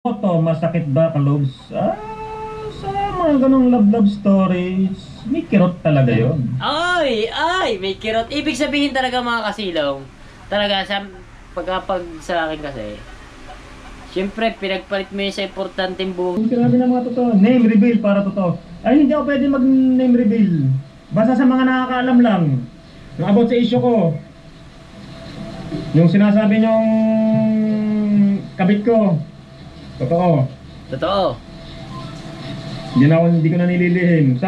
To, masakit ba kalobs? Sa mga ganong love stories, may kirot talaga yon. Ay, may kirot. Ibig sabihin talaga mga kasilong, talaga pag sa akin kasi, siyempre, pinagpalit mo yun sa importanteng buhay. Kung sinabi ng mga totoo, name reveal para totoo. Ay, hindi ako pwede mag-name reveal. Basta sa mga nakakaalam lang. Yung about sa issue ko. Yung sinasabi niyong kabit ko. Totoo. Totoo. Hindi ko na nililihim.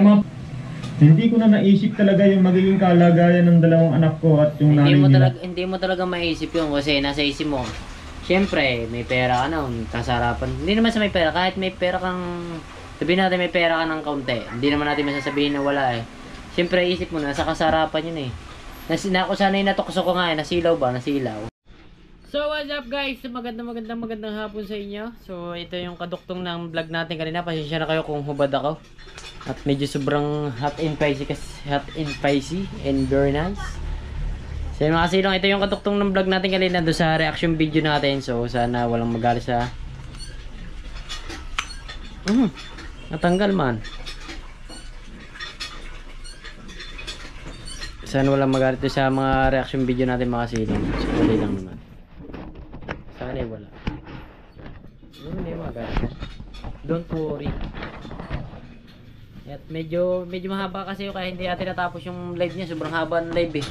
Hindi ko na naisip talaga yung magiging kalagayan ng dalawang anak ko at yung nanay nila. Hindi mo talaga maisip yun kasi nasa isip mo. Siyempre, may pera ka na, kasarapan. Hindi naman sa may pera, kahit may pera kang, sabihin natin may pera ka ng kaunti. Hindi naman natin masasabihin na wala eh. Siyempre, isip mo na, sa kasarapan yun eh. Kung sana yung natukso ko nga eh, nasilaw ba? Nasilaw. So what's up guys? Magandang hapon sa inyo. So ito yung kaduktong ng vlog natin kanina. Pasensya na kayo kung hubad ako. At medyo sobrang hot and spicy and very nice. So yun mga kasilong, ito yung kaduktong ng vlog natin kanina doon sa reaction video natin. So sana walang magalit sa... natanggal man. Sana walang magalit doon sa mga reaction video natin mga kasilong. So tuloy lang naman. Sana wala. Hindi magalit. Don't worry. At medyo mahaba kasi yung kaya hindi natin natapos yung live niya. Sobrang haba ng live eh.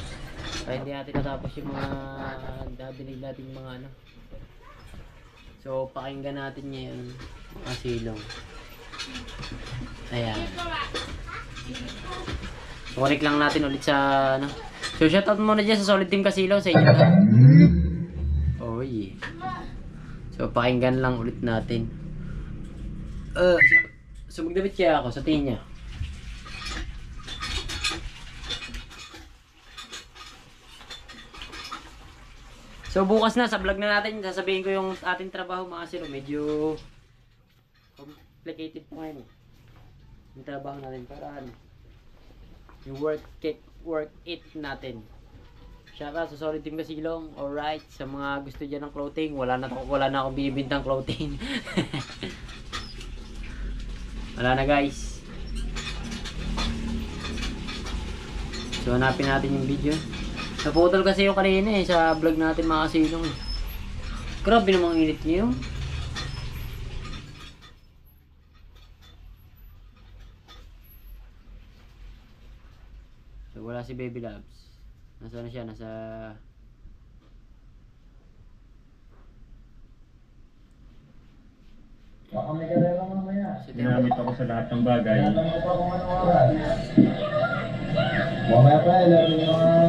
Kaya hindi natin natapos yung mga dabinig natin mga ano. So pakinggan natin ngayon mga silong. Ayan. So connect lang natin ulit sa ano. So shoutout muna dyan sa Solid Team Kasilong sa inyo lahat. Oh yeah. So pakinggan lang ulit natin. So magdabit kaya ako sa tingin niya. So bukas na sa vlog na natin, sasabihin ko yung ating trabaho mga silo. Medyo complicated po ngayon. Yung trabaho natin para ano. Yung work it natin. Shoutout sa Solid Team Kasilong. Alright, sa mga gusto dyan ng clothing, wala na akong binibintang clothing. Wala na guys. So hanapin natin yung video. Naputol kasi yung kanina eh sa vlog natin mga kasilong. Grabe namang init niyo. So wala si Baby Loves. Nasaan na siya? Nasa... Ginamit ako sa lahat ng bagay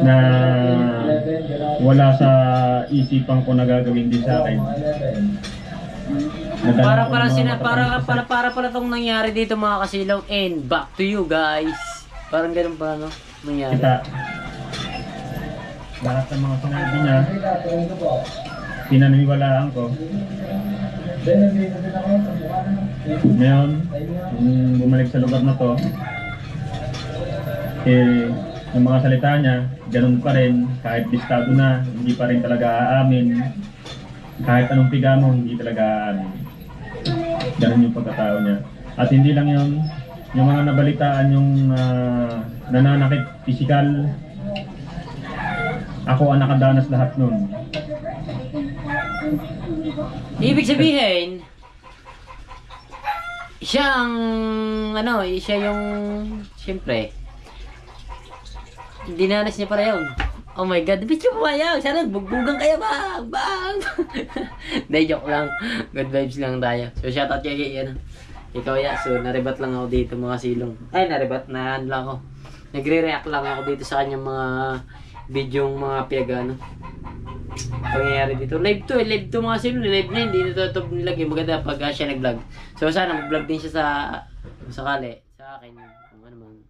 na wala sa isipan ko na gagawin din sa akin. Para pala tong nangyari dito mga kasilong. And back to you guys. Parang ganun pa no? Nangyari. Lahat ng mga sinabi niya, pinaniniwalaan ko. Ngayon, bumalik sa lugar na to, yung mga salita niya, ganun pa rin, kahit listado na, hindi pa rin talaga aamin. Kahit anong piga mo, hindi talaga aamin. Ganun yung pagkatao niya. At hindi lang yun, yung mga nabalitaan yung nananakit physical, ako ang nakadanas lahat nun. Ibig sabihin, siya yung, siyempre, dinanas niya para yun. Oh my god, bitch yung pumayag. Sana bugbugan kayo ba? Bang! Hindi, joke lang. Good vibes lang tayo. So shoutout kay ikaw ya. So naribat lang ako dito mga silong. Ay naribat na lang ako. Nagre-react lang ako dito sa kanyang mga bidyong mga piagano. Pangyayari dito. Live to mga silong. Live na hindi na ito nilagay. Maganda pag siya nag-vlog. So sana mag-vlog din siya sa sakali. Sa akin. Kung ano man.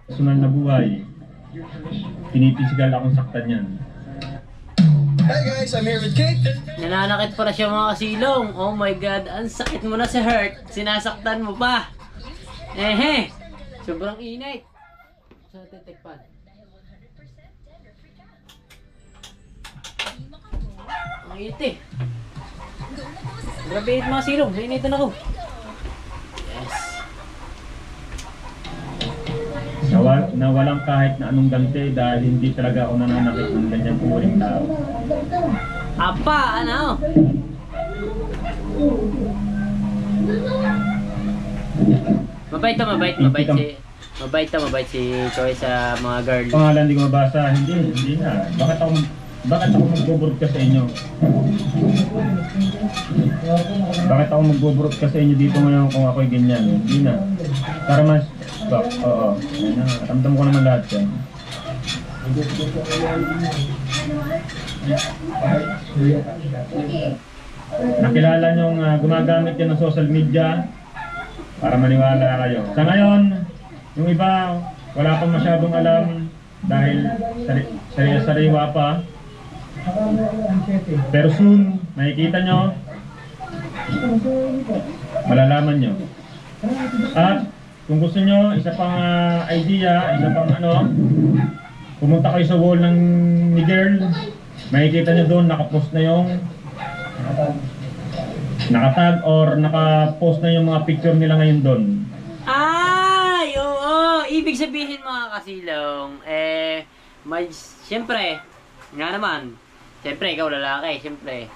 Personal na buhay. Pinipisigal akong saktan yan. Hi guys, I'm here with Kate. Nananakit pala siya mga kasilong. Oh my god, ang sakit mo na sa hurt. Sinasaktan mo pa. Sobrang init. Sa titikpan. Ang init eh. Grabe mga silong, sa initan ako. Yes. Na walang kahit na anong ganti dahil hindi talaga ako nananakit ng ganyang pumuling tao. Apa, ano? Mabait si Choi sa mga girl. Pangalan hindi ko mabasa, hindi na. Bakit ako mag-broadcast sa inyo? Bakit ako mag-broadcast sa inyo dito ngayon kung ako'y ganyan? Hindi na. Para mas, oo. Yan na, ramdam ko naman lahat yan. Nakilala niyong gumagamit yan ng social media para maniwala kayo. Sa ngayon, yung iba, wala pang masyadong alam dahil sariwa pa. Pero soon, makikita nyo, malalaman nyo. At kung gusto nyo, isa pang idea, isa pang pumunta kayo sa wall ng ni girl, makikita nyo doon, nakapost na yung nakatag or nakapost na yung mga picture nila ngayon doon. Ay, oo. Ibig sabihin mga kasilong, siyempre, nga naman, siyempre, ikaw lalaki, siyempre.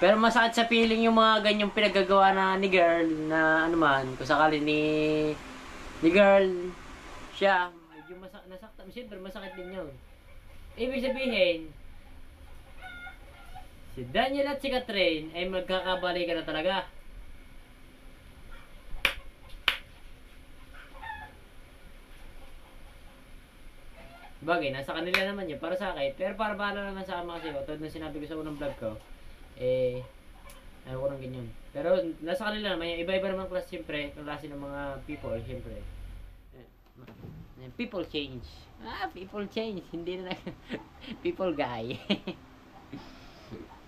Pero masakit sa feeling yung mga ganyang pinagagawa na ni girl, na ano man, kung sakali ni girl, siya, medyo nasaktan, siyempre, masakit din yun. Ibig sabihin, si Daniel at si Catherine ay magkakabalikan na talaga. Bagay, nasa kanila naman yun, para sa akin. Pero para bahala naman sa akin mga kayo, tulad ng sinabi ko sa unang vlog ko, ayaw ko ng ganyan. Pero nasa kanila naman, iba-iba naman class siyempre, klase ng mga people, siyempre. People change. People change. Hindi na people guy.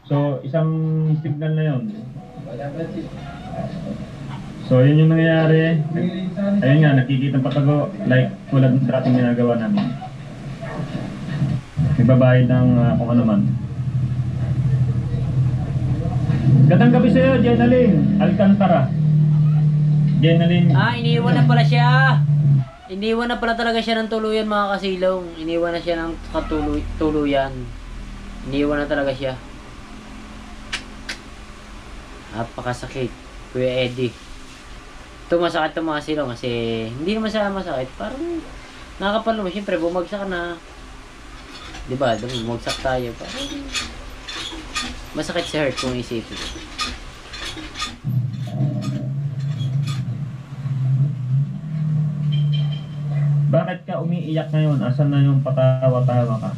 So, isang signal na yun. So, yun yung nangyayari. Ayun nga, nakikita patago like tulad ng dating ginagawa namin. Nagbabayad ng kung ano man. Gandang gabi sa'yo, Jenaline Alcantara. Jenaline. Iniwan na pala siya. Iniwan na pala talaga siya ng tuluyan mga kasilong. Iniwan na siya ng tuluyan. Iniwan na talaga siya. Napakasakit, Kuya Eddie. Ito masakit ito mga silong kasi hindi naman siya masakit. Parang nakakapalo mo. Siyempre bumagsak ka na. Diba? Bumagsak tayo. Parang masakit sa heart kung isipin. Bakit ka umiiyak ngayon? Asan na yung patawa-tawa ka?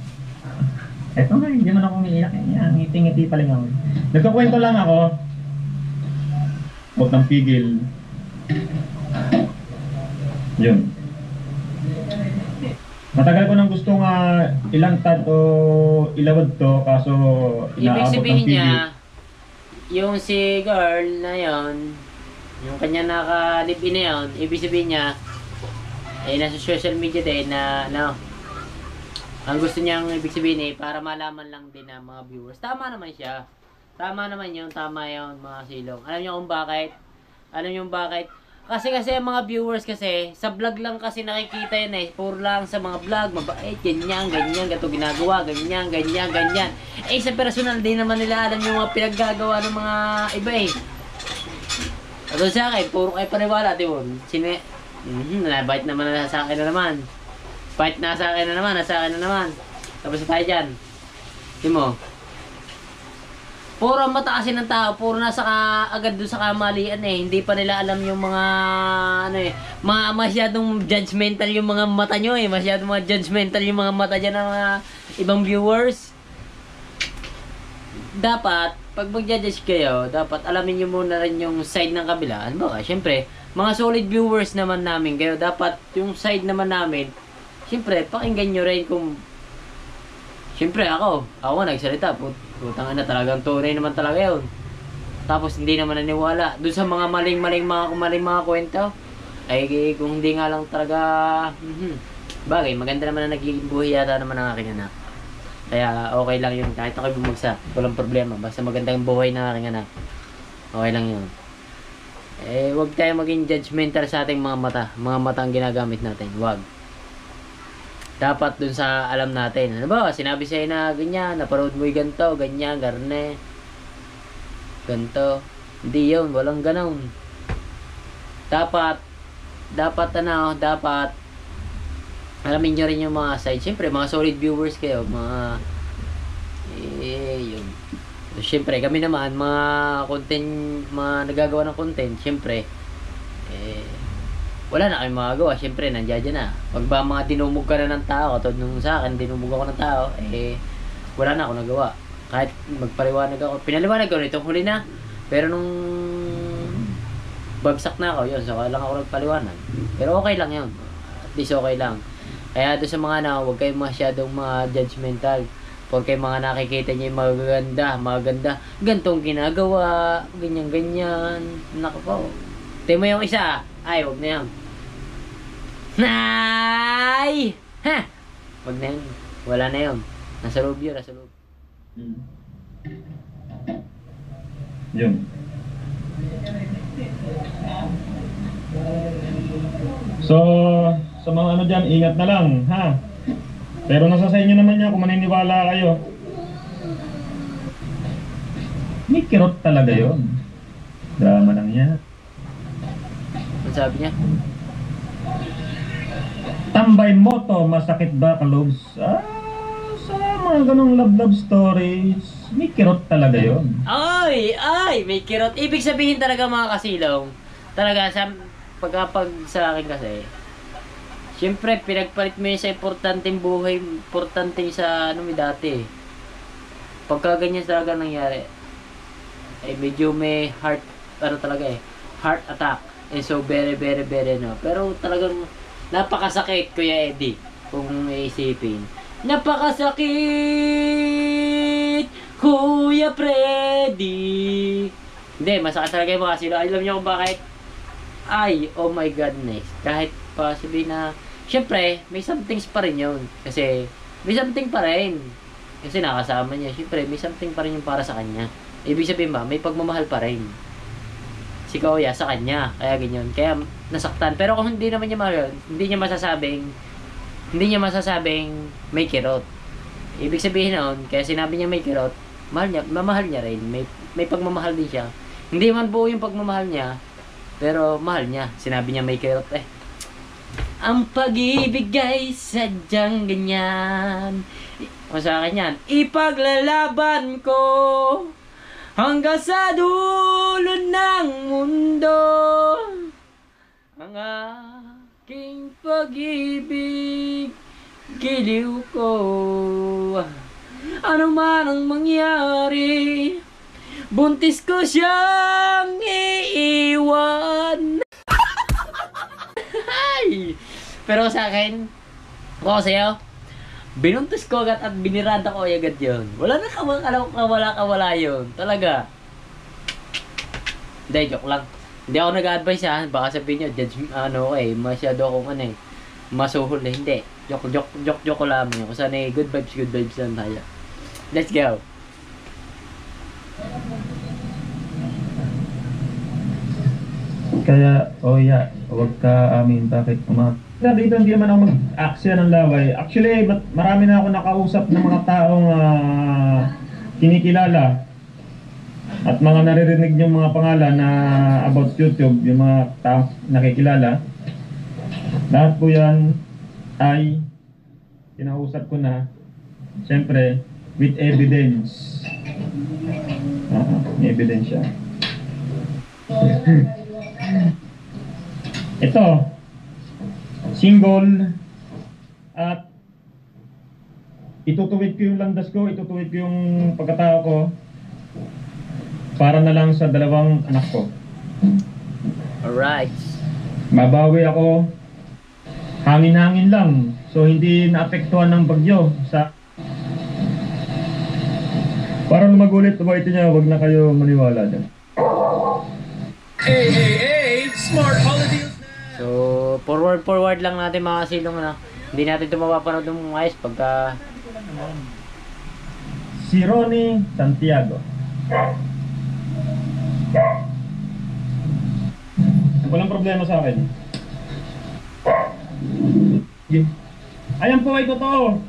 Eto nga, hindi man ako umiiyak. Ngiti-ngiti pa lang ako. Nagkakwento lang ako. Huwag ng pigil. Yun. Matagal ko nang gustong ilangtad o ilawad to, kaso Ibig inaabot ng sabihin pigil. niya, yung si girl na yon, yung kanya naka-live-in na yon, ibig sabihin niya, nasa social media din na, ang gusto niyang ibig sabihin para malaman lang din ng mga viewers. Tama naman siya. Tama naman yun, tama yun mga silong. Alam niyo kung bakit? Alam niyo bakit? Kasi ang mga viewers kasi, sa vlog lang kasi nakikita yun puro lang sa mga vlog, mabait, ganyan, gato ginagawa, ganyan. Sa personal, din naman nila alam yung mga pinaggagawa ng mga iba At sa akin, puro kayo paniwala, di ba? Bait naman na sa akin na naman. Bait na sa akin na naman, Tapos tayo dyan. Di mo? Puro mataas ng tao, puro nasa agad doon sa kamalian Hindi pa nila alam yung mga mga masyadong judgmental yung mga mata nyo masyadong mga judgmental yung mga mata dyan ng mga ibang viewers. Dapat, pag mag-judge kayo, dapat alamin nyo muna rin yung side ng kabila. Ano ba? Siyempre, mga solid viewers naman namin kayo. Dapat yung side naman namin, siyempre, pakinggan nyo rin kung siyempre ako nagsalita. Putang na talagang tunay naman talaga yun. Tapos hindi naman naniwala. Doon sa mga maling mga kwento. Ay kung hindi nga lang talaga bagay, maganda naman na nagiging buhay yata naman ang aking anak. Kaya okay lang yun. Kahit ako'y bumagsak, walang problema. Basta magandang buhay ng aking anak. Okay lang yun. Huwag tayo maging judgmental sa ating mga mata. Mga mata ang ginagamit natin. Huwag. Dapat dun sa alam natin. Ano ba? Sinabi sa'yo na ganyan, naparood mo yung ganito, ganyan, garne. Ganito. Hindi yun. Walang ganon. Dapat alamin nyo rin yung mga side. Siyempre, mga solid viewers kayo. Yun. So, siyempre, kami naman, mga content, mga nagagawa ng content, siyempre, wala na kami magagawa. Siyempre, nandiyan na. Pag ba mga dinumog ka na ng tao, katulad nung sa akin, dinumog ako ng tao, wala na ako nagawa. Kahit magpaliwanag ako. Pinaliwanag ko nito, huli na. Pero nung bagsak na ako, yun, so lang ako nagpaliwanag. Pero okay lang yun. At least okay lang. Kaya doon sa mga huwag kayong masyadong judgmental. Porque mga nakikita niyo yung magaganda, gantong ginagawa, ganyan-ganyan. Naku po. Tingnan mo yung isa. Ay, wag na yan. Nay! Ha! Wag na yun. Wala na yun. Nasa loob yun, nasa loob. Yun. So, sa mga ano dyan, ingat na lang, ha? Pero nasa sa inyo naman yan kung maniniwala kayo. May kirot talaga yun. Drama lang yan. Ano sabi niya? Tambay mo to, masakit ba kalobs? Sa mga ganong love stories, may kirot talaga yun. Ay! May kirot. Ibig sabihin talaga mga kasilong. Talaga, pagkapag sa akin kasi, siyempre, pinagpalit mo yun sa importanteng buhay, importanteng sa dati. Pagka ganyan talaga nangyari, medyo may heart attack. So, very, very, very, Pero talagang, napakasakit, Kuya Eddie, kung iisipin. Napakasakit, Kuya Freddy. Hindi, masakit talaga yung mga silo. Alam niyo kung bakit? Ay, oh my goodness. Kahit pa sabihin na, syempre, may somethings pa rin yun. Kasi, may something pa rin. Kasi nakasama niya. Syempre, may something pa rin yung para sa kanya. Ibig sabihin ba, may pagmamahal pa rin. Si Kuya sa kanya. Kaya ganyan. Kaya nasaktan. Pero kung hindi naman niya mahal, hindi niya masasabing may kirot. Ibig sabihin nun, kaya sinabi niya may kirot, mamahal niya rin. May pagmamahal din siya. Hindi man buo yung pagmamahal niya, pero mahal niya. Sinabi niya may kirot Ang pag-ibig guys, sadyang ganyan. O sa akin yan, ipaglalaban ko hanggang sa dulo ng mundo. Ang aking pag-ibig, giliw ko. Ano man ang mangyari, buntis ko siyang iiwan. Pero sa akin, ako sa'yo, binuntis ko agad at binirada ko agad yun. Wala na kawala yun. Talaga. Hindi, joke lang. Hindi ako nag-advise baka sabihin nyo, masyado akong masuhol Hindi. Joke ko lang yun. Kung saan good vibes lang tayo. Let's go. Kaya, huwag ka bakit dito hindi naman ako mag-aksya ng laway. Actually, marami na ako nakausap ng mga taong kinikilala at mga naririnig yung mga pangalan na about YouTube, yung mga taong nakikilala. Lahat po yan ay kinausap ko na, siyempre, with evidence. May evidence siya. Ito, single, at itutuwid ko yung landas ko, itutuwid ko yung pagkatao ko para na lang sa dalawang anak ko. Alright. Babawi ako, hangin-hangin lang, so hindi naapektuhan ng bagyo sa para lumagulit, ulitin niya, wag na kayo maniwala dyan. Hey, smart holidays na! So, forward lang natin mga kasilong Hindi natin ito mapapanood ng ayos pagka... Si Ronnie Santiago. Walang problema sa akin. Ayan po ay totoo.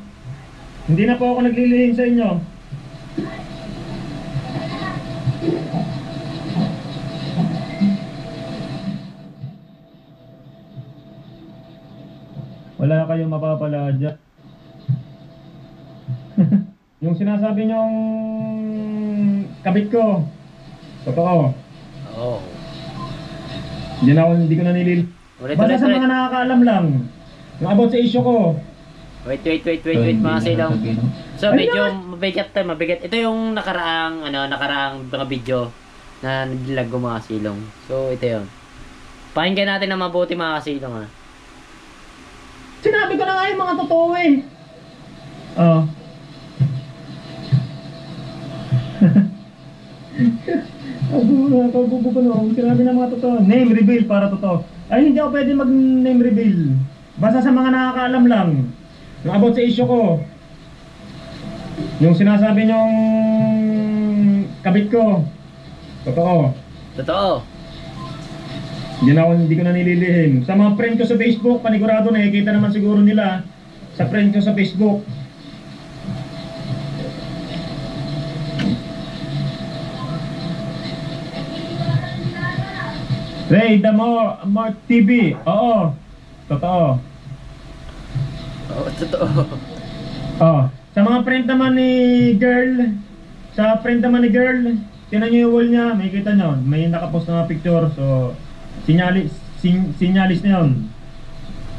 Hindi na po ako naglilihim sa inyo. Wala kayong mapapala dyan. Yung sinasabi nyong kabit ko, totoo. Oo. Hindi ko na nilil. Basta sa mga nakakaalam lang. Yung about sa issue ko. Wait, mga silong. So, medyo mabigat. Ito yung nakaraang mga video na naglag ko mga silong. So, ito yun. Pakinggan natin na mabuti mga silong, ha. Sinabi ko na nga yung mga totoo eh. Oo. Sinabi na mga totoo. Name reveal para totoo. Ay, hindi ako pwede mag-name reveal. Basta sa mga nakakaalam lang. Yung about sa issue ko. Yung sinasabi nyong kabit ko. Totoo. Totoo. Hindi ko na nililihim. Sa mga friend ko sa Facebook, panigurado nakikita naman siguro nila sa friend ko sa Facebook. Ray Damo Mark TV. Oo. Totoo. Oo, totoo. Oh, sa mga friend naman ni girl, tinan niyo yung wall niya, makikita niyo, may nakapost na mga picture, so sinyalis na yun.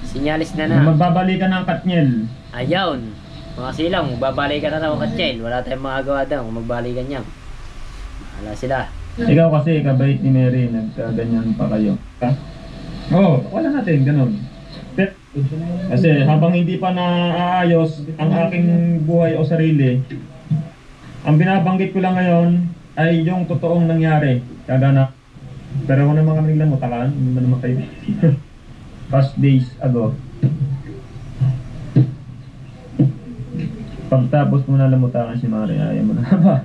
Sinyalis na Na na. magbabalikan ng Katniel. Ayawn. Mga silang, magbabalikan na ng Katchel. Wala tayong magagawa daw kung magbalikan niya. Wala sila. Ikaw kasi, kabait ni Mary, nagkaganyan pa kayo. Ha? Oo, wala natin, ganun. Kasi habang hindi pa naaayos ang aking buhay o sarili, ang binabanggit ko lang ngayon ay yung totoong nangyari. Kagana. Pero ako naman kami lang mutakan, hindi naman kayo. Past days ago. Pagtapos mo na lamutakan si Mari, ayaw mo na ba?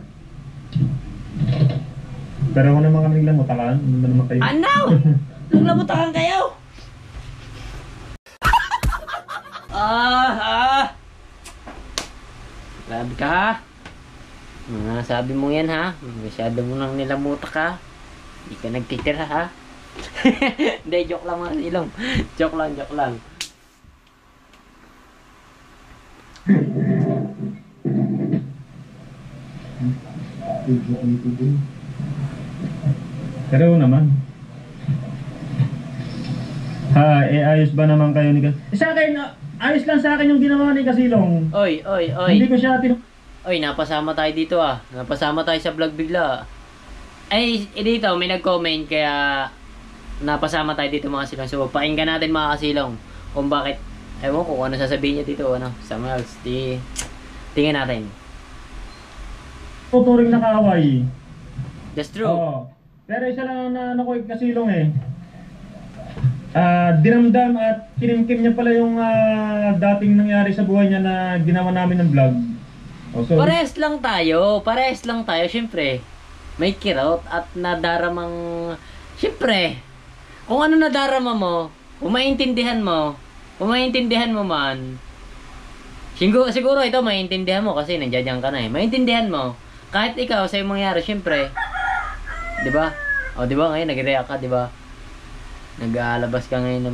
Pero ako naman kami lang mutakan, hindi naman kayo. Ano? Naglamutakan kayo? Grabe ka ha? Sabi mo yan ha? Masyado mo nang nilamutak ha? Hindi ka nagtitira ha? Hindi, joke lang mga silong. Joke lang. Pero naman. Ha, ayos ba naman kayo ni Sa akin, ayos lang sa akin yung ginawa ni Kasilong. Oy. Hindi ko siya Oy, napasama tayo dito ah. Napasama tayo sa vlog bigla. Ay, dito may nag-comment kaya napasama tayo dito mga silong. So, pakinggan natin mga kasilong kung bakit, ewan ko kung ano sasabihin niya dito, ano, Samuels, tingnan natin. tuturing na kaaway. That's true. Oo. Pero isa lang na ano ko Kasilong eh. Dinamdam at kinimkim niya pala yung dating nangyari sa buhay niya na ginawa namin ng vlog. So, Parehas lang tayo, syempre. May kirot at nadaramang, syempre, kung ano nadarama mo, kung maintindihan mo man, siguro ito maintindihan mo kasi nandiyan ka na eh. Maintindihan mo, kahit ikaw sa'yo mangyari, syempre, di ba? O di ba ngayon nag-react ka, di ba? Naglalabas ka ngayon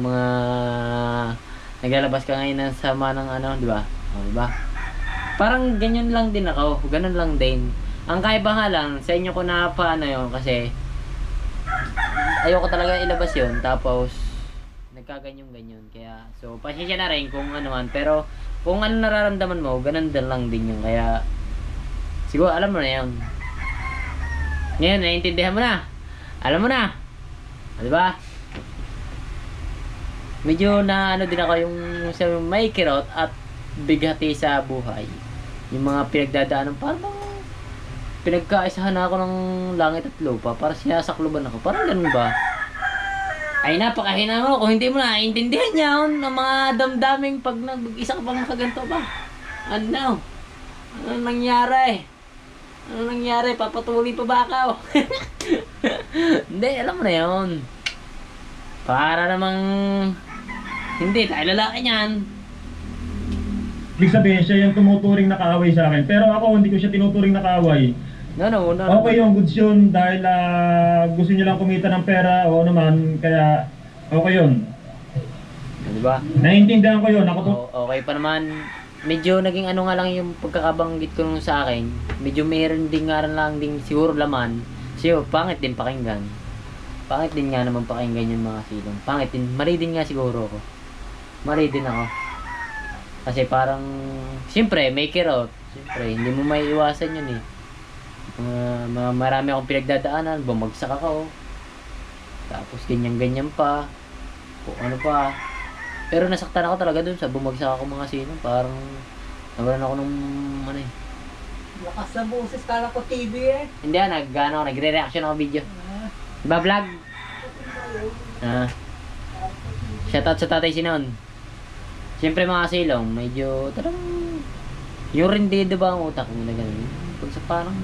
ng sama ng ano, di ba? O di ba? Parang ganyan lang din ako, ganun lang din. Ang kaiba nga lang, sa inyo ko na paano yun kasi ayoko talaga ilabas yun, tapos nagkaganyan-ganyan. Kaya, so, pasensya na rin kung ano man, pero kung ano nararamdaman mo, ganun din lang din yun. Kaya, siguro alam mo na yun. Ngayon, naiintindihan mo na. Alam mo na. O, diba? Medyo na ano din ako yung may kirot at bighati sa buhay. Yung mga pinagdadaanan, parang pinagkaisahan ako ng langit at lupa para sinasakluban ako. Parang ganun ba? Ay, napakahina mo. Kung hindi mo na naiintindihan yan ng mga damdaming pag nag-isa ka pang nakaganto ba? Ano? Ano nangyari? Papatuloy pa ba ako? Hindi, alam mo na yun. Para namang... Hindi, tayo lalaki niyan. Ibig sabihin, siya yung tumuturing na kaaway sa akin. Pero ako, hindi ko siya tinuturing na kaaway. No. Okay yung goods yun dahil gusto niyo lang kumita ng pera o naman, kaya okay yun. Diba? Naiintindihan ko yun. Ako to. Okay pa naman. Medyo naging ano nga lang yung pagkakabanggit ko nung sa akin. Medyo meron din nga lang din siguro laman. Siyo, pangit din pakinggan. Pangit din nga naman pakinggan yung mga silong. Pangit din. Mali din nga siguro ako. Mali din ako. Kasi parang, siyempre, make it out. Siyempre, hindi mo maiiwasan yun eh. Marami akong pinagdadaanan. Bumagsak ako. Tapos ganyan-ganyan pa. Kung ano pa. Pero nasaktan ako talaga dun sa bumagsak ako mga silong. Parang, nawalan ako ng ano eh. Lakas na boses, kala ko TV eh. Hindi nagre-reaction ako video. Diba vlog? Shoutout sa tatay Sinon. Siyempre mga silong, medyo tarang yung rendido ba ang utak mo na gano'n? Pag sa parang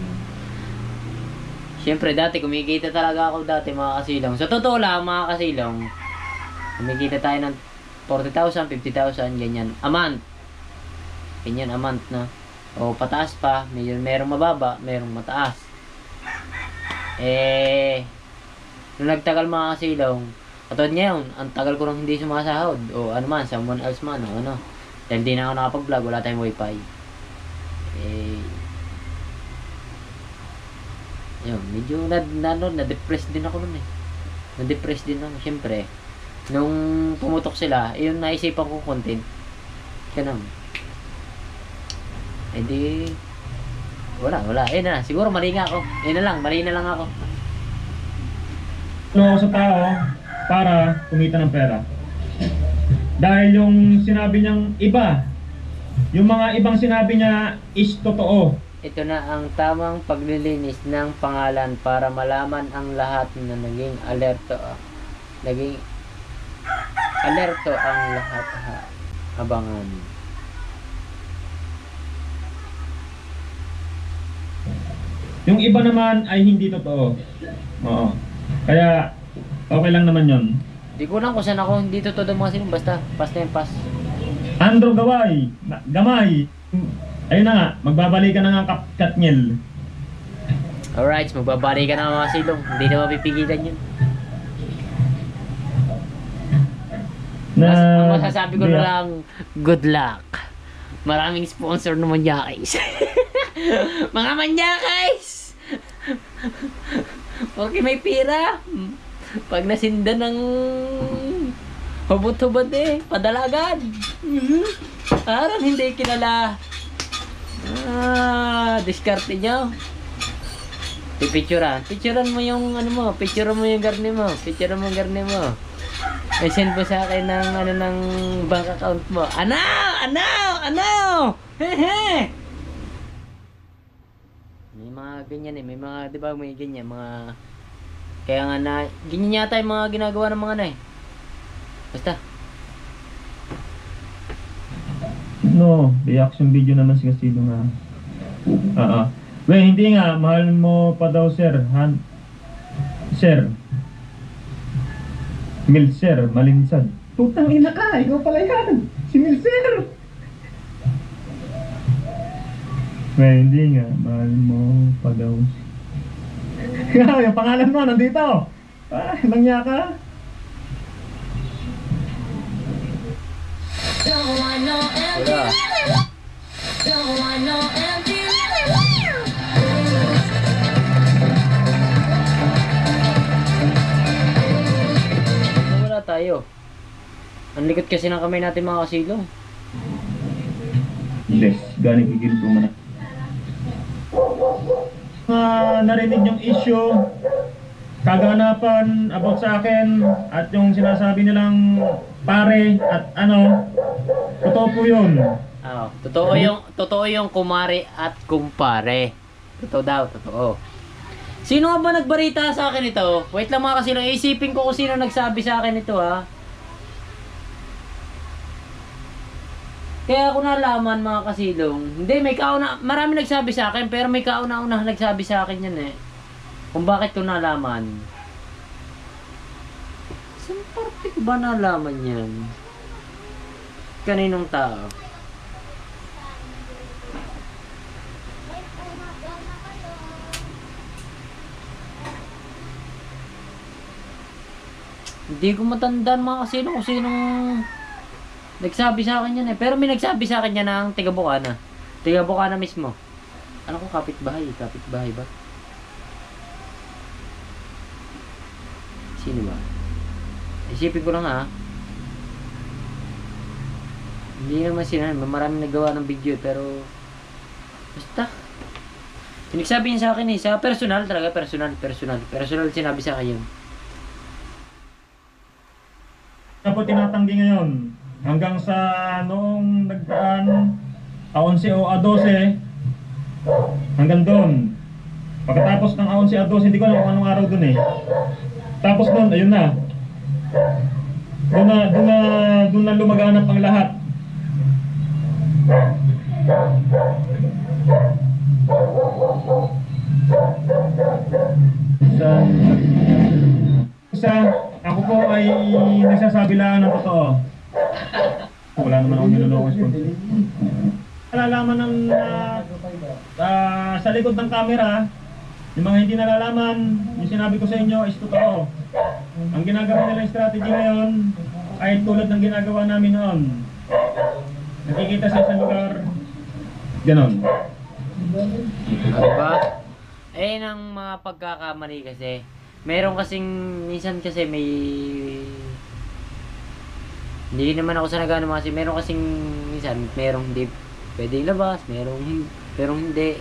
siyempre dati kumikita talaga ako dati mga kasilong. Sa totoo lang mga kasilong, kumikita tayo ng 40,000, 50,000, ganyan. A month. Ganyan, a month na. O pataas pa, merong mababa, merong mataas. Nung nagtagal mga kasilong, katulad ngayon, ang tagal ko nang hindi sumasahod. O ano man, someone else man, o ano. Dahil di na ako nakapag-vlog, wala tayong wifi. Yun, medyo na-depressed din ako nun eh. Na-depressed din ako, syempre. Nung pumutok sila, yun naisipan ko content. Ganun. Wala. Na. Siguro mali nga ako. Mali na lang ako. Ano ako sa tao para kumita ng pera. Dahil yung sinabi niyang iba, yung mga ibang sinabi niya is totoo. Ito na ang tamang paglilinis ng pangalan para malaman ang lahat na naging alerto ang lahat abangan. Yung iba naman ay hindi totoo. Oo. Kaya okay lang naman yon. Di ko lang kung saan ako hindi totoo mga sinong basta pass na yung pass. Andrew Gamay. Ayun na nga, magbabalik ka na nga Katniel. Alright, magbabalik ka na mga silong. Hindi na mapipigilan yun. Ang masasabi ko na lang, good luck. Maraming sponsor ng Manyakais. Mga Manyakais! Okay, may pira. Pag nasinda ng hubot-hubot padalagan. Parang hindi kilala. Diskarte nyo. Picturean mo yung ano mo, picturean mo yung garni mo, send mo sa akin ng bank account mo. Ano? Hehe. May mga ganyan may mga 'di ba may ganyan mga kaya nga na ganyan yata yung mga ginagawa ng mga basta. No, reaction video naman si Casino nga. Hindi nga, mahal mo pa daw sir. Sir. Milser, malinsad. Putang ina ka, ikaw pala yan. Si Milser. Hindi nga, mahal mo pa daw. Yung pangalan mo, nandito. Langya ka. Wala. Wala tayo. Ang likot kasi ng kamay natin mga kasilong. Yes, galing gigil po man. Narinig yung issue, kaganapan about sa akin at yung sinasabi nilang pare at totoo po yun. Totoo yung kumare at kumpare. Totoo. Sino nga ba nagbarita sa akin ito? Wait lang mga kasilong, isipin ko kung sino nagsabi sa akin ito ha. Kaya ako nalaman mga kasilong, hindi marami nagsabi sa akin pero may kauna-una nagsabi sa akin yan eh. Kung bakit ko nalaman. Saan parte ko ba nalaman yan? Kaninong tao? Hindi ko matandaan mga kasino kung sinong nagsabi sa akin yan eh. Pero may nagsabi sa akin yan ng tiga Bukana. Tiga Bukana mismo. Ano ko, kapitbahay? Kapitbahay ba? Sino ba? Isipin ko lang ha. Hindi naman sila. Maraming nagawa ng video pero basta. Pinagsabi niya sa akin eh. Sa personal talaga. Personal sinabi sa akin yun. Ako tinatanggi ngayon hanggang sa noong nagdaan 11 o 12 hanggang doon. Pagkatapos ng 11 o 12 hindi ko alam kung anong araw doon eh. Tapos doon ayun na. Doon na lumaganap ang lahat. Ako po ay nagsasabi lang ng totoo. Wala naman akong niloloko sponsor. Nalalaman ng sa likod ng camera, yung mga hindi nalalaman, yung sinabi ko sa inyo is totoo. Ang ginagawa nilang strategy ngayon ay tulad ng ginagawa namin noon. Nakikita sa isang lugar, ganon. Ano ba? Eh, ng mga pagkakamali kasi, meron kasing, minsan kasi may, hindi naman ako sa nagano kasi, meron kasing, minsan, merong hindi pwedeng labas, merong hindi.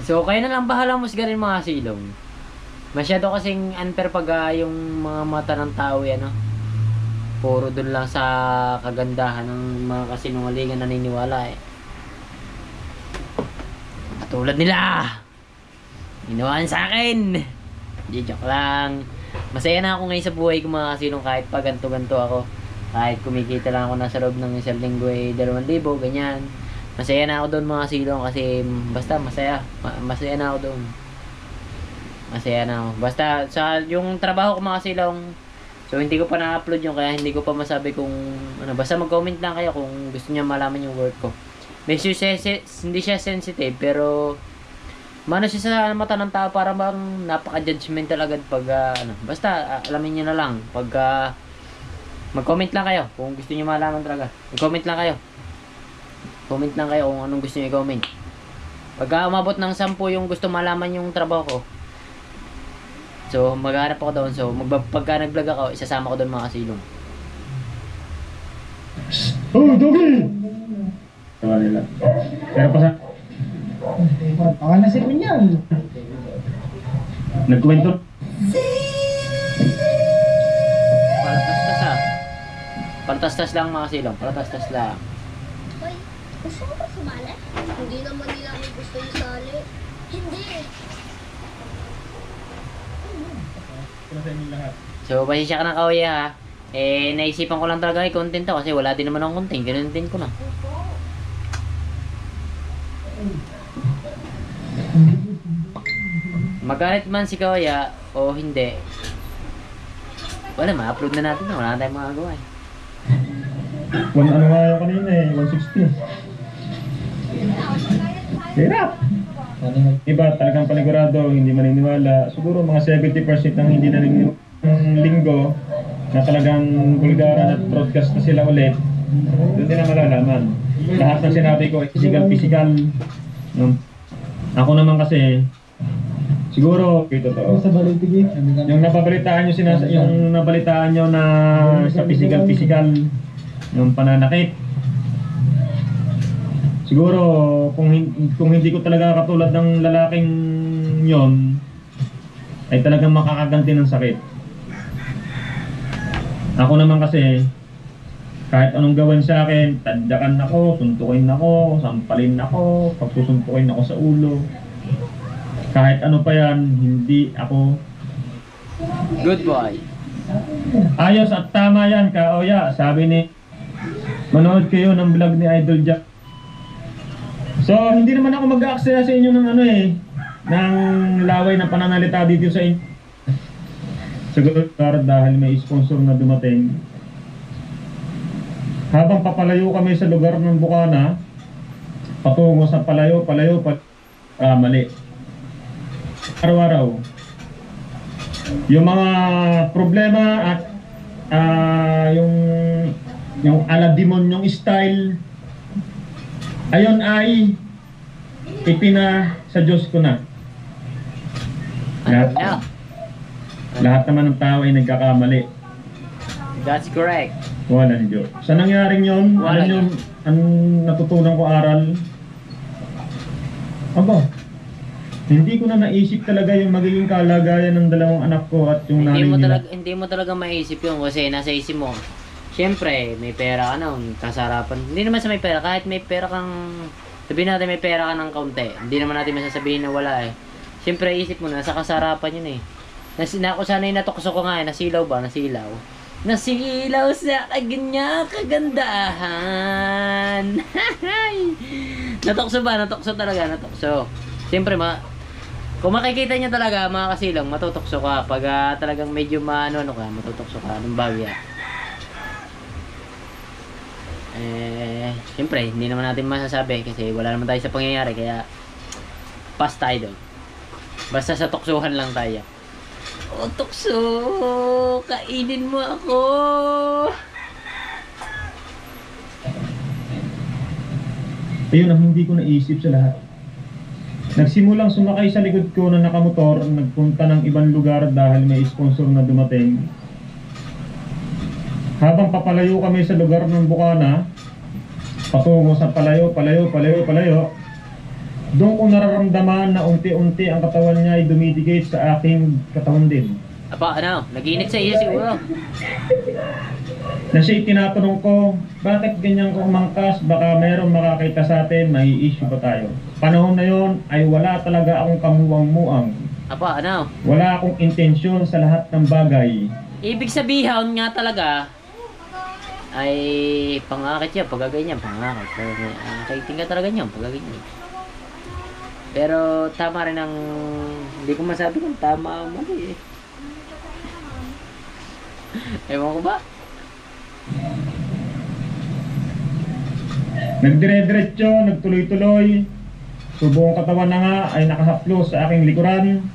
So, kayo na lang bahala musgarin mga silong. Masyado kasing unfair pag yung mga mata ng tao yan, no? Puro dun lang sa kagandahan ng mga kasinungalingan naniniwala eh. Katulad nila! Ginawan sa akin! Di joke lang. Masaya na ako ngayon sa buhay ko mga kasilong kahit pa ganto-ganto ako. Kahit kumikita lang ako nasa loob ng isang linggo eh 2,000, ganyan. Masaya na ako doon mga silong kasi basta masaya. Masaya na ako doon. Masaya na ako. Basta sa yung trabaho ko mga silong, so hindi ko pa na-upload yung kaya hindi ko pa masabi kung ano. Basta mag-comment lang kayo kung gusto niyo malaman yung work ko. Medyo hindi siya sensitive pero mano siya sa mata ng tao para bang napaka-judgmental agad pag ano. Basta alamin niyo na lang pag mag-comment lang kayo kung gusto niyo malaman talaga. Mag-comment lang kayo. Comment lang kayo kung anong gusto niyo i-comment. Pagka umabot ng 10 yung gusto malaman yung trabaho ko, so maghanap ako doon. So pagka nag-vlog ako, isasama ko doon mga kasilong. Oh, Doggy! Tawa nila. Pero pa sa Baka nasipin yan. nagkwento. Palatastas ah. Palatastas lang mga kasilong. Palatastas lang. Hoy, gusto mo ba sumali? Hindi naman nila may gusto yung sali. Hindi. Sa inyo lahat. So pasensya ka na kauya ha. Eh naisipan ko lang talaga i-content to kasi wala din naman akong content. Ganun din ko na. Magalit man si Kauya o hindi, wala, ma-upload na natin na. Wala na tayong magagawa eh. Ano nga yung kanina eh, 160. Hirap! Iba talagang panigurado, hindi maniniwala. Siguro mga 70% ng hindi naniniwala ng linggo na talagang bulgaran at broadcast na sila ulit. Doon din na malalaman. Lahat ng sinabi ko, physical. No? Ako naman kasi, siguro, ito to. Sa balitig Yung nababalitaan nyo, yung nabalitaan nyo na sa physical, yung pananakit. Siguro, kung hindi ko talaga katulad ng lalaking yon, ay talagang makakaganti ng sakit. Ako naman kasi, kahit anong gawin sa akin, tadyakan ako, suntukin ako, sampalin ako, pagsusuntukin ako sa ulo. Kahit ano pa yan, hindi ako. Good boy. Ayos at tama yan, Kaoya. Sabi ni, manood kayo ng vlog ni Idol Jack. So, hindi naman ako mag-aaksaya sa inyo ng ng laway na pananalita dito sa inyo. Siguro dahil may sponsor na dumating. Habang papalayo kami sa lugar ng Bukana, patungo sa palayo, mali. Araw-araw. Yung mga problema at yung aladimon yung style, ayon ay ipina sa Diyos ko na. Lahat naman ng tao ay nagkakamali. That's correct. Wala ni Diyos. Sa nangyaring yun, Wala alam nyo, ang natutunan ko aral, hindi ko na naisip talaga yung magiging kalagayan ng dalawang anak ko at yung nanay nila. Hindi mo talaga maisip yun kasi nasa isip mo. Siyempre, may pera ka na, kasarapan. Hindi naman sa may pera, kahit may pera kang, sabihin natin may pera ka ng kaunti. Hindi naman natin masasabihin na wala eh. Siyempre, isip mo na, nasa kasarapan yun eh. Sana yung natukso ko nga eh, nasilaw ba? Nasilaw. Nasilaw sa kanya kagandahan. Natukso ba? Natukso talaga, natukso. Siyempre, kung makikita niya talaga, mga kasilang, matutukso ka. Pag talagang medyo matutukso ka ng bagya. Siyempre, hindi naman natin masasabi kasi wala naman tayo sa pangyayari, kaya pass tayo doon. Basta sa tuksuhan lang tayo. O tukso, kainin mo ako. Ayun ang hindi ko naisip sa lahat. Nagsimulang sumakay sa likod ko na nakamotor, nagpunta ng ibang lugar dahil may sponsor na dumating. Habang papalayo kami sa lugar ng Bukana, patungo sa palayo, doon ko nararamdaman na unti-unti ang katawan niya ay dumidigate sa aking katawan din. Nag-init sa iyo siguro. Na siya'y tinatanong ko, bakit ganyan ko umangkas? Baka mayroong makakita sa atin, may issue pa tayo. Panahon na yon ay wala talaga akong kamuwang-muang. Wala akong intensyon sa lahat ng bagay. Ibig sabihin nga talaga, ay pangakit yan, pagagay niya, pangakit. Kakiting ka talaga niyan, pagagay niya. Pero tama rin ang, hindi ko masabi kung tama o mali eh. Ewan ko ba? Nagdire-diretso, nagtuloy-tuloy. So buong katawan na nga ay nakahaplos sa aking likuran.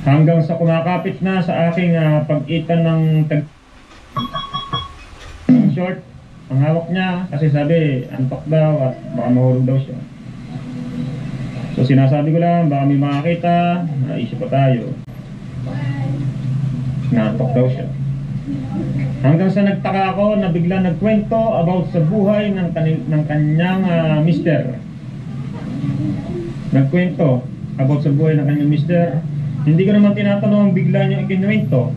Hanggang sa kumakapit na sa aking pag-itan ng short. Ang hawak niya kasi sabi, antok daw at baka mahulog daw siya. So sinasabi ko lang, baka may makakita, naisip pa tayo. Naantok daw siya. Hanggang sa nagtaka ako na bigla nagkwento about sa buhay ng kanyang mister. Nagkwento about sa buhay ng kanyang mister. Hindi ko naman tinatanong, bigla niya ikinuwento.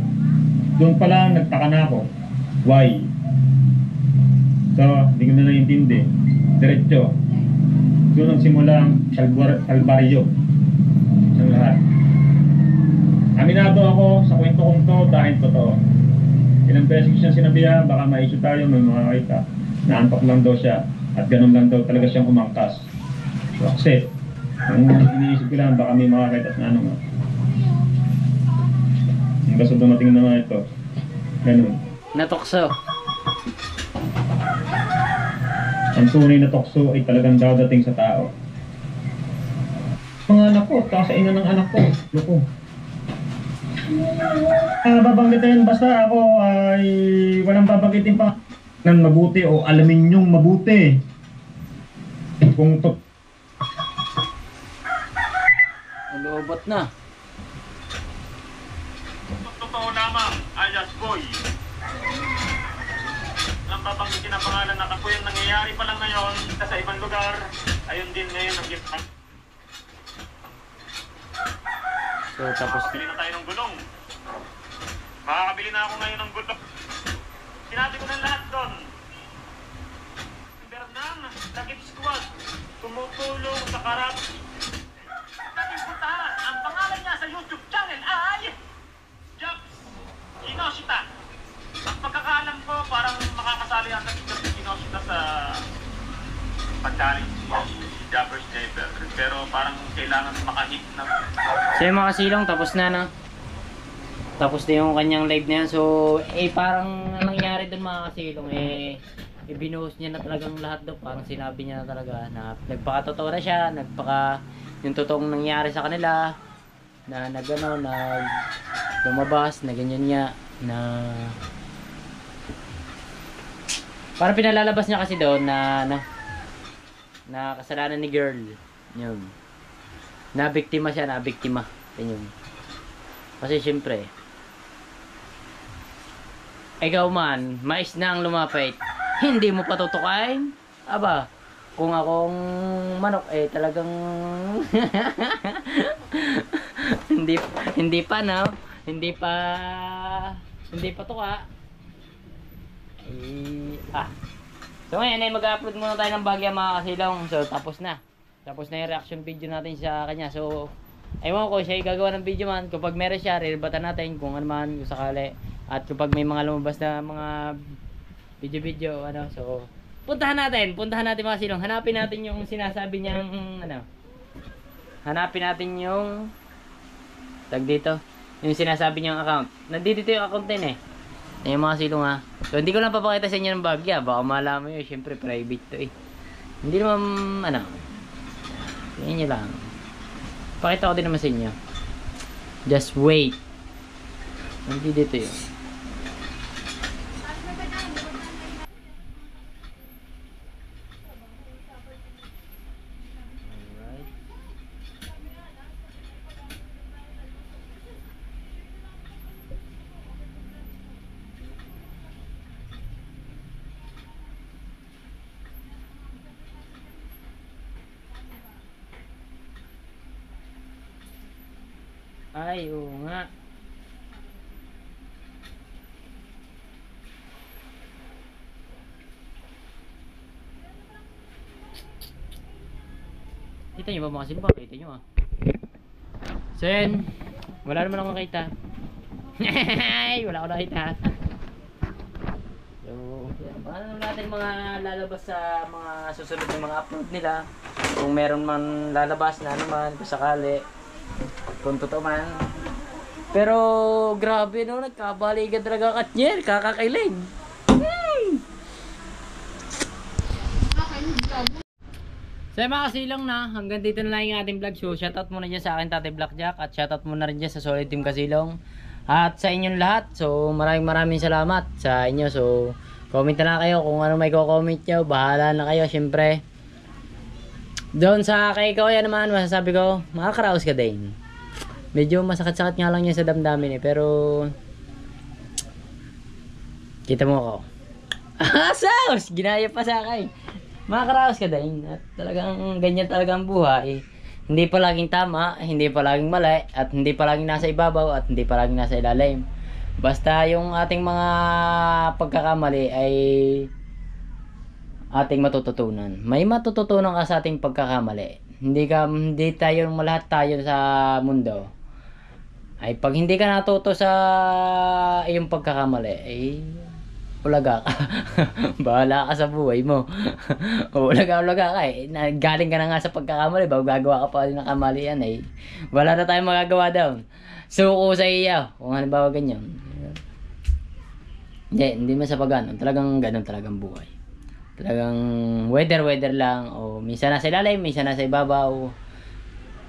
Doon pa lang nagtaka na ako. Why? So, hindi ko na naiintindi. Diretso. Doon nagsimula ang kalbaryo sa lahat. Aminado ako sa kwento kong to dahil totoo. Ilang beses siyang sinabihan, baka ma-issue tayo, may makakita. Naantok lang daw siya at ganun lang daw talaga siyang umangkas. So, accept. Ang iniisip ko lang, baka may makakita na nga. Hanggang sa dumating na nga ito. Ganun. Natukso. Ang tunay na tukso ay talagang dadating sa tao. Mga anak ko, sa ina ng anak ko, loko. Babanggitin basta ako ay walang babanggitin pa ng mabuti o alamin nyong mabuti. Kung Lobot na. Totoo lamang, alias boy. Nang babanggitin ang pangalan ng ako yung nangyayari pa lang ngayon sa ibang lugar, ayun din ngayon ang gift. So tapos Makakabili na tayo ng gulong. Makakabili na ako ngayon ng gulong. Sinabi ko ng lahat doon. Si Bernang, Takip Squad, tumutulong sa karap. Dating puntahan, ang pangalan niya sa YouTube channel ay Jobs Kinoshita. At pagkakaalam ko, parang makakasali ang Jobs Kinoshita sa pag-challenge niya. Jappers Sniper. Pero parang kailangan makahit ng... So yung mga kasilong, tapos na na. Tapos na yung kanyang live na yan. So, parang nangyari doon mga kasilong, ibinuhos niya na talagang lahat daw. Parang sinabi niya na talaga na nagpakatotoo na siya, yung totoong nangyari sa kanila, na lumabas, na ganyan niya, na parang pinalalabas niya kasi doon na kasalanan ni girl. Yun. Na biktima siya, Yun. Kasi syempre, ikaw man, mais na ang lumapit, hindi mo patutukain? Aba, kung akong manok, talagang hindi pa, no? Hindi pa tuka. So ngayon mag-upload muna tayo ng bagya mga kasilong. So tapos na yung reaction video natin sa kanya. So ewan ko, siya gagawa ng video man. Kapag meron siya, riribatan natin kung ano man, kung sakali. At kapag may mga lumabas na mga video, so puntahan natin mga silong. Hanapin natin yung sinasabi niyang, hanapin natin yung tag dito, yung sinasabi niyang account. Nandito yung account din yung mga silong ha. So hindi ko lang papakita sa inyo ng bagya, baka malaman nyo, syempre private to hindi naman, tingnan nyo lang. Pakita ko din naman sa inyo. Just wait. Nandito yun. Ay, oo nga. Kita nyo ba mga silong? Kita nyo So yan, wala naman akong makita. Wala akong nakita. So, yan. Baka naman natin mga lalabas sa mga susunod ng mga upload nila. Kung meron man lalabas na naman, kung sakali. Kung totoo man. Pero grabe no, nagkabaligan talaga Katniel, kakakailig. So mga kasilang na, hanggang dito na lang yung ating vlog. So shoutout muna dyan sa akin Tatay Blackjack, at shoutout muna rin dyan sa Solid Team Kasilong, at sa inyong lahat. So maraming salamat sa inyo. So comment na lang kayo kung ano may ko-comment nyo, bahala na kayo syempre. Doon sa kay Kuya naman, masasabi ko, makakaraos ka din. Medyo masakit-sakit nga lang yan sa damdamin pero kita mo ako. Sos! Ginaya pa sa akin. Makakaraos ka din. At talagang ganyan talaga ang buhay. Hindi palaging tama, hindi palaging mali, at hindi palaging nasa ibabaw, at hindi palaging nasa ilalim. Basta yung ating mga pagkakamali ay ating matututunan. May matututunan ka sa ating pagkakamali. Hindi tayo, lahat tayo sa mundo ay pag hindi ka natuto sa iyong pagkakamali ay ulaga ka. Bahala ka sa buhay mo. O ulaga ka galing ka na nga sa pagkakamali, bago gagawa ka pa rin ng kamalian wala na tayong magagawa doon. Suko sa iya kung ano ba ganyan. Hindi man sa pag-ganon, talagang ganon talagang buhay. Talagang weather lang, o minsan nasa ilalim, minsan nasa ibabaw.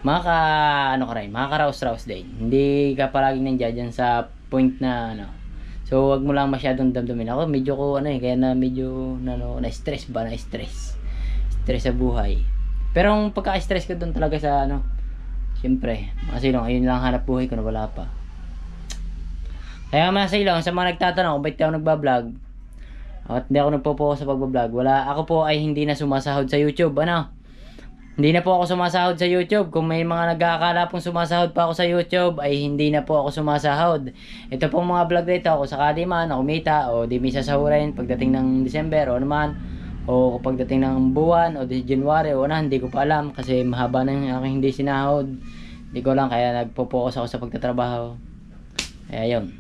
Makakaraos-raos din. Hindi ka palaging nandiyan dyan sa point na So wag mo lang masyadong damdamin. Ako medyo kaya na medyo na-stress ba, stress sa buhay. Pero ang pagka-stress ko doon talaga sa syempre, mga silong, ayun lang hanap buhay ko na wala pa. Kaya mga silong, sa mga nagtatanong kung bakit ako nagbablog, at hindi ako nagpo-focus sa pagbablog, ako po ay hindi na sumasahod sa YouTube. Hindi na po ako sumasahod sa YouTube. Kung may mga nag-aakala pong sumasahod pa ako sa YouTube, ay hindi na po ako sumasahod. Ito pong mga vlog dito, kung sakali man na kumita o di may sasahurin pagdating ng December o naman, o pagdating ng buwan o di January o hindi ko pa alam kasi mahaba na yung aking hindi sinahod. Hindi ko lang, kaya nagpo-focus ako sa pagtatrabaho. Kaya yun.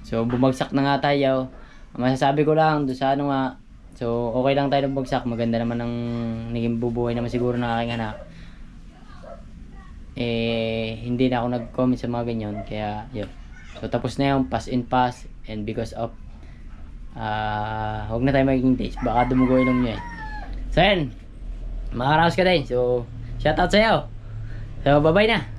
So bumagsak na nga tayo. Masasabi ko lang doon sa So, okay lang tayo nagbagsak. Maganda naman ang naging bubuhay naman siguro ng aking anak. Hindi na ako nag-comment sa mga ganyan. Kaya, yun. So, tapos na yung pass in pass. And because of, huwag na tayo magiging dates. Baka dumugo ilong nyo eh. So, yun. Makaraos ka din. So, shoutout sa'yo. So, bye-bye na.